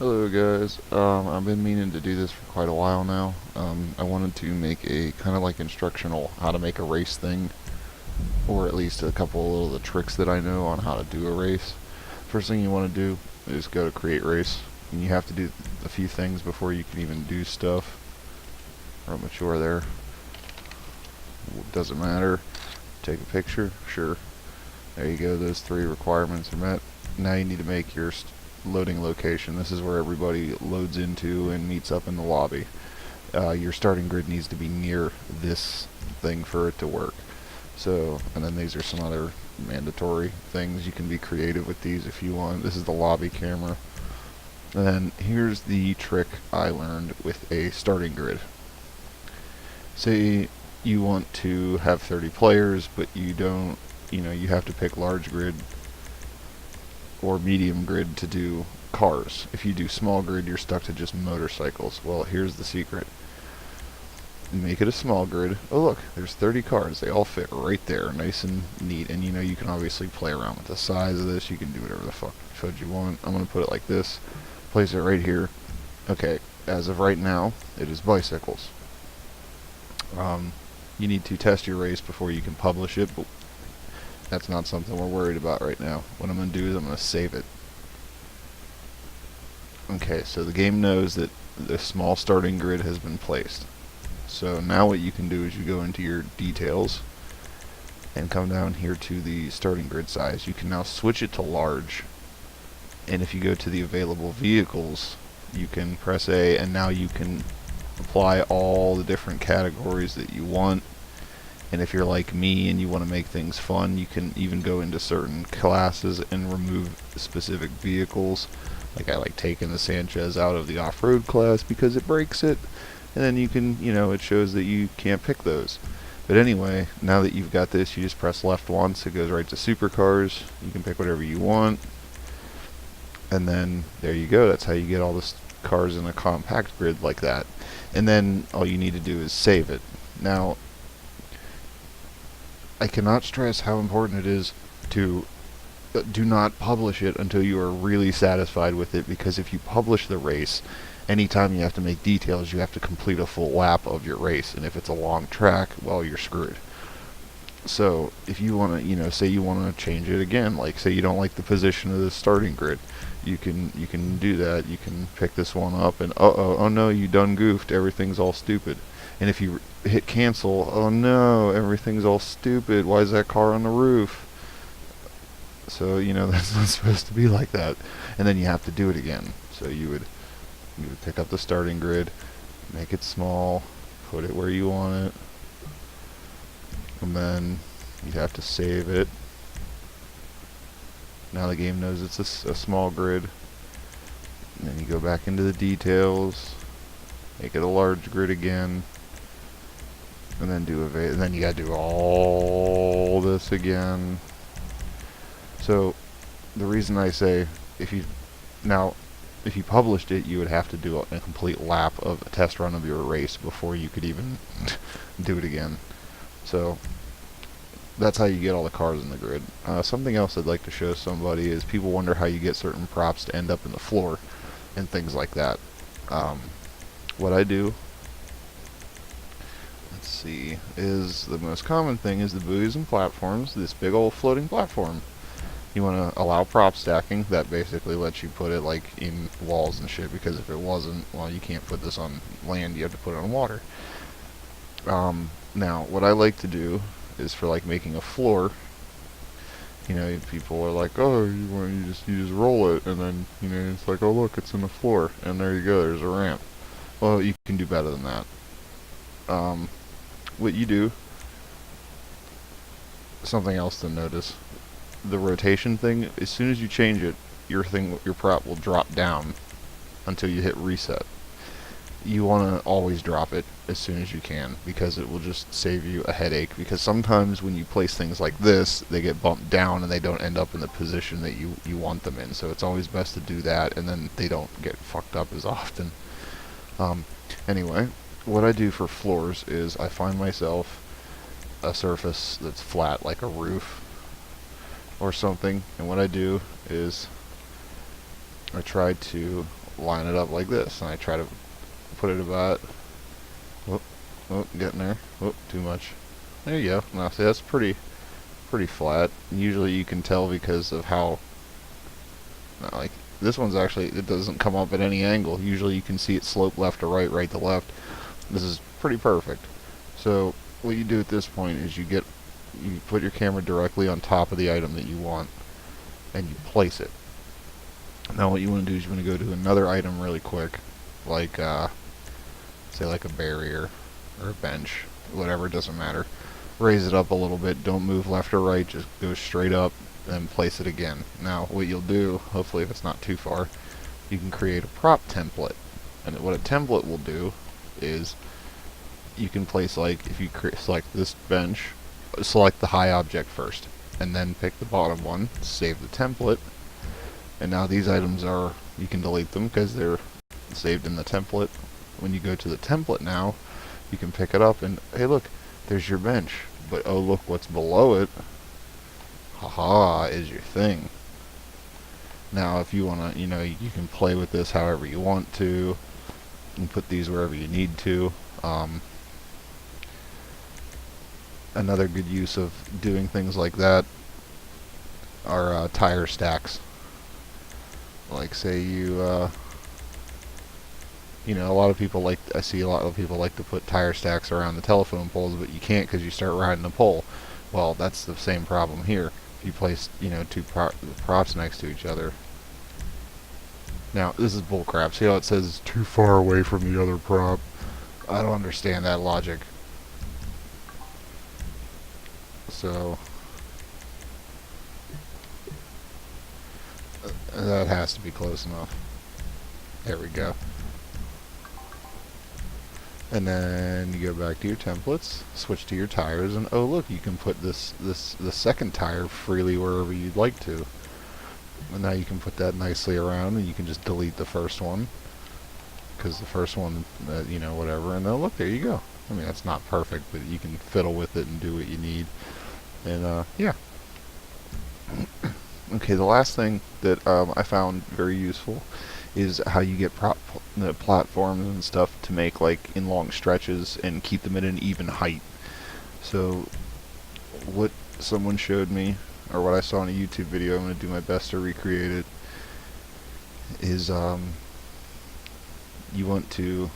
Hello guys, I've been meaning to do this for quite a while now. I wanted to make a kind of like instructional how to make a race thing, or at least a couple of the tricks that I know on how to do a race. First thing you want to do is go to create race, and you have to do a few things before you can even do stuff. Or mature there, doesn't matter. Take a picture, sure. There you go, those three requirements are met. Now you need to make your loading location. This is where everybody loads into and meets up in the lobby. Your starting grid needs to be near this thing for it to work. So, and then these are some other mandatory things. You can be creative with these if you want. This is the lobby camera. And then here's the trick I learned with a starting grid. Say you want to have 30 players, but you don't, you have to pick large grid or medium grid to do cars. If you do small grid, you're stuck to just motorcycles. Well, here's the secret. Make it a small grid. Oh look, there's 30 cars. They all fit right there, nice and neat. And you can obviously play around with the size of this. You can do whatever the fuck you want. I'm going to put it like this. Place it right here. Okay, as of right now, it is bicycles. You need to test your race before you can publish it, but that's not something we're worried about right now. What I'm going to do is I'm going to save it. Okay, so the game knows that the small starting grid has been placed. So now what you can do is you go into your details and come down here to the starting grid size. You can now switch it to large. And if you go to the available vehicles, you can press A, and now you can apply all the different categories that you want. And if you're like me and you want to make things fun, you can even go into certain classes and remove specific vehicles. Like I like taking the Sanchez out of the off-road class because it breaks it. And then you can, it shows that you can't pick those. But anyway, now that you've got this, you just press left once, it goes right to supercars. You can pick whatever you want. And then there you go. That's how you get all the cars in a compact grid like that. And then all you need to do is save it. Now, I cannot stress how important it is to do not publish it until you are really satisfied with it, because if you publish the race, anytime you have to make details, you have to complete a full lap of your race, and if it's a long track, well, you're screwed. So if you want to, say you want to change it again, like say you don't like the position of the starting grid, you can do that. You can pick this one up and oh no, you done goofed, everything's all stupid. And if you hit cancel, oh no, everything's all stupid, why is that car on the roof? So that's not supposed to be like that. And then you have to do it again. So you would pick up the starting grid, make it small, put it where you want it, and then you'd have to save it. Now the game knows it's a small grid. And then you go back into the details, make it a large grid again, and then and then you gotta do all this again. So the reason I say if you published it, you would have to do a complete lap of a test run of your race before you could even do it again. So that's how you get all the cars in the grid. Something else I'd like to show somebody is people wonder how you get certain props to end up in the floor and things like that. What I do, let's see, is the most common thing is the buoys and platforms, this big old floating platform. You want to allow prop stacking. That basically lets you put it like in walls and shit, because if it wasn't, well, you can't put this on land, you have to put it on water. Now what I like to do is for like making a floor, people are like, oh, you just roll it, and then it's like, oh look, it's in the floor, and there you go, there's a ramp. Well, you can do better than that. What you do, something else to notice, the rotation thing, as soon as you change it, your prop will drop down until you hit reset. You want to always drop it as soon as you can, because it will just save you a headache, because sometimes when you place things like this, they get bumped down and they don't end up in the position that you want them in. So it's always best to do that, and then they don't get fucked up as often. Anyway, what I do for floors is I find myself a surface that's flat, like a roof or something, and what I do is I try to line it up like this, and I try to put it about, whoop, whoop, getting there, whoop, too much. There you go. Now see, that's pretty flat. Usually you can tell because of how, like, this one's actually, it doesn't come up at any angle. Usually you can see it slope left to right, right to left. This is pretty perfect. So what you do at this point is you put your camera directly on top of the item that you want, and you place it. Now what you want to do is you want to go to another item really quick, like say like a barrier or a bench, whatever, it doesn't matter. Raise it up a little bit, don't move left or right, just go straight up and place it again. Now what you'll do, hopefully if it's not too far, you can create a prop template. And what a template will do is you can place, like, if you select this bench, select the high object first, and then pick the bottom one, save the template, and now these items you can delete them because they're saved in the template. When you go to the template now, you can pick it up and, hey look, there's your bench, but oh look what's below it, haha, is your thing. Now if you want to, you can play with this however you want to. You can put these wherever you need to. Another good use of doing things like that are tire stacks. Like say a lot of people I see a lot of people like to put tire stacks around the telephone poles, but you can't because you start riding the pole. Well, that's the same problem here. If you place, two props next to each other. Now, this is bullcrap. See how it says it's too far away from the other prop? I don't understand that logic. So that has to be close enough. There we go. And then you go back to your templates, switch to your tires, and oh look, you can put the second tire freely wherever you'd like to. And now you can put that nicely around, and you can just delete the first one because the first one, whatever. And then look, there you go. I mean, that's not perfect, but you can fiddle with it and do what you need. And yeah. Okay, the last thing that I found very useful is how you get platforms and stuff to make, like, in long stretches and keep them at an even height. So what someone showed me, or what I saw in a YouTube video, I'm going to do my best to recreate it, is you want to,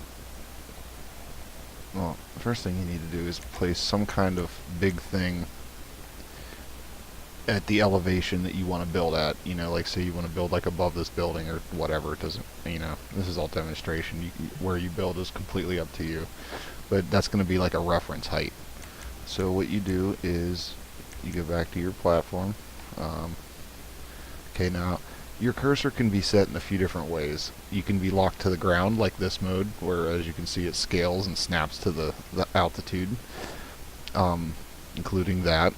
well, the first thing you need to do is place some kind of big thing at the elevation that you want to build at. Like say you want to build like above this building or whatever. It doesn't, this is all demonstration. Where you build is completely up to you, but that's going to be like a reference height. So what you do is you go back to your platform. Okay, now your cursor can be set in a few different ways. You can be locked to the ground like this mode, where as you can see it scales and snaps to the altitude, including that.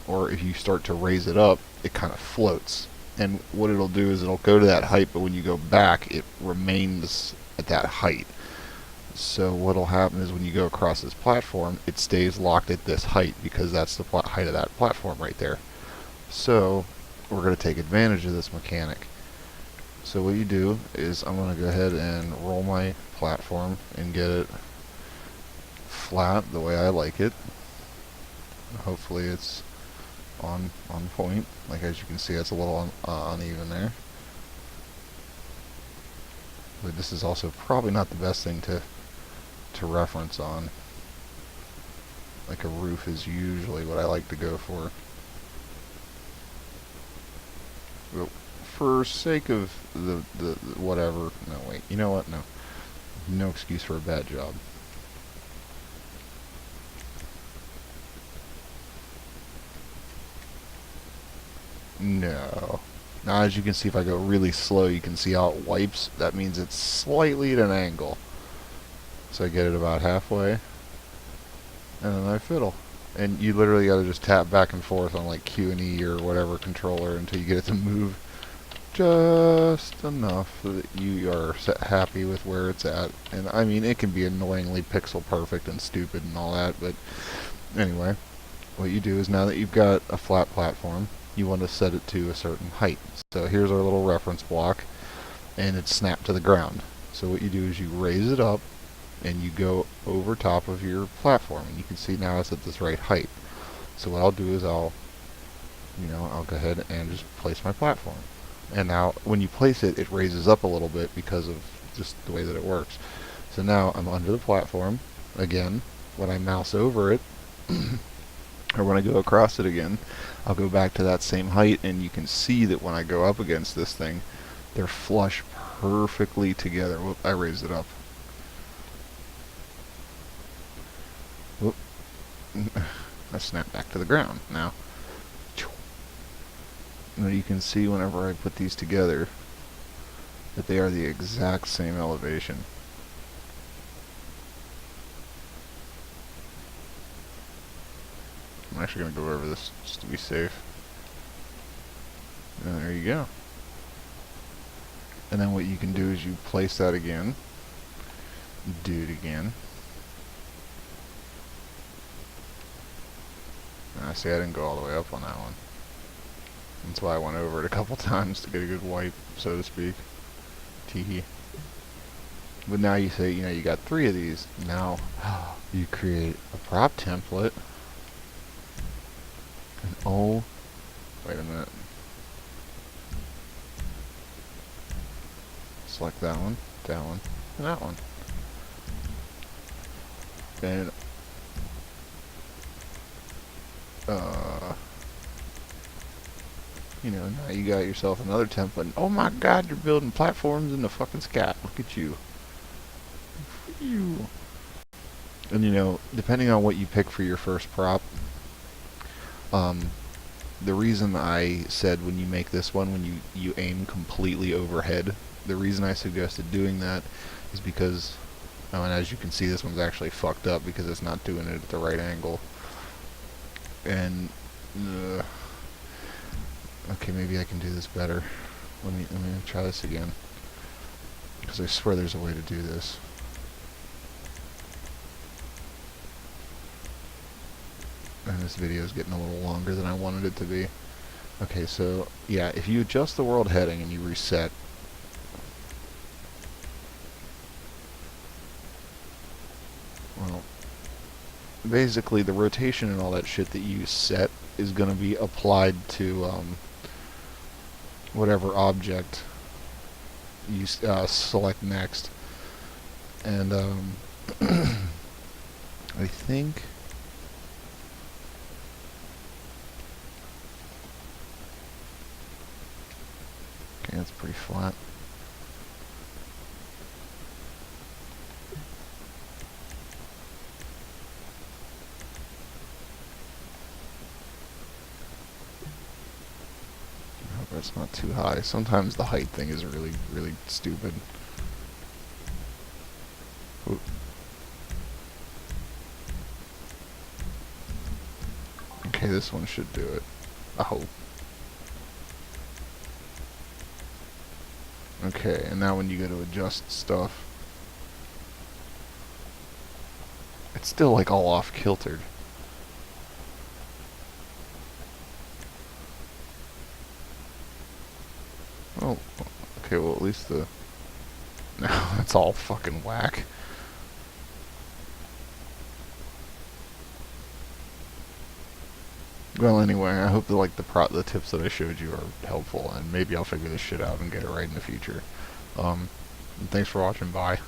Or if you start to raise it up, it kind of floats. And what it'll do is it'll go to that height, but when you go back, it remains at that height. So what'll happen is when you go across this platform, it stays locked at this height because that's the height of that platform right there. So we're going to take advantage of this mechanic. So what you do is I'm going to go ahead and roll my platform and get it flat the way I like it. Hopefully it's on point. Like as you can see, it's a little uneven there. But this is also probably not the best thing to reference on. Like a roof is usually what I like to go for. But for sake of the whatever, no wait, you know what? No excuse for a bad job. No. Now as you can see, if I go really slow, you can see how it wipes. That means it's slightly at an angle. So I get it about halfway, and then I fiddle. And you literally got to just tap back and forth on like Q and E or whatever controller until you get it to move just enough so that you are happy with where it's at. And I mean, it can be annoyingly pixel perfect and stupid and all that, but anyway, what you do is now that you've got a flat platform, you want to set it to a certain height. So here's our little reference block, and it's snapped to the ground. So what you do is you raise it up and you go over top of your platform, and you can see now it's at this right height. So what I'll do is I'll go ahead and just place my platform. And now when you place it, it raises up a little bit because of just the way that it works. So now I'm under the platform. Again, when I mouse over it, or when I go across it again, I'll go back to that same height, and you can see that when I go up against this thing, they're flush perfectly together. Whoop, I raised it up. Whoop. I snap back to the ground now. Now you can see whenever I put these together that they are the exact same elevation. I'm actually going to go over this just to be safe. And there you go. And then what you can do is you place that again, do it again. I see I didn't go all the way up on that one. That's why I went over it a couple times to get a good wipe, so to speak. Teehee. But now you say, you got 3 of these. Now you create a prop template. And oh, wait a minute. Select that one, and that one. And now you got yourself another template. And oh my God, you're building platforms in the fucking sky. Look at you. And depending on what you pick for your first prop, the reason I said when you make this one, when you aim completely overhead, the reason I suggested doing that is because, and as you can see, this one's actually fucked up because it's not doing it at the right angle. And okay, maybe I can do this better. Let me try this again, because I swear there's a way to do this. And this video is getting a little longer than I wanted it to be. Okay, so yeah, if you adjust the world heading and you reset, well, basically the rotation and all that shit that you set is going to be applied to whatever object you select next. And I think okay, that's pretty flat. It's not too high. Sometimes the height thing is really, really stupid. Ooh. Okay, this one should do it. I hope. Okay, and now when you go to adjust stuff, it's still like all off kiltered. Oh, okay, well at least the... No, that's all fucking whack. Well, anyway, I hope that the tips that I showed you are helpful, and maybe I'll figure this shit out and get it right in the future. And thanks for watching, bye.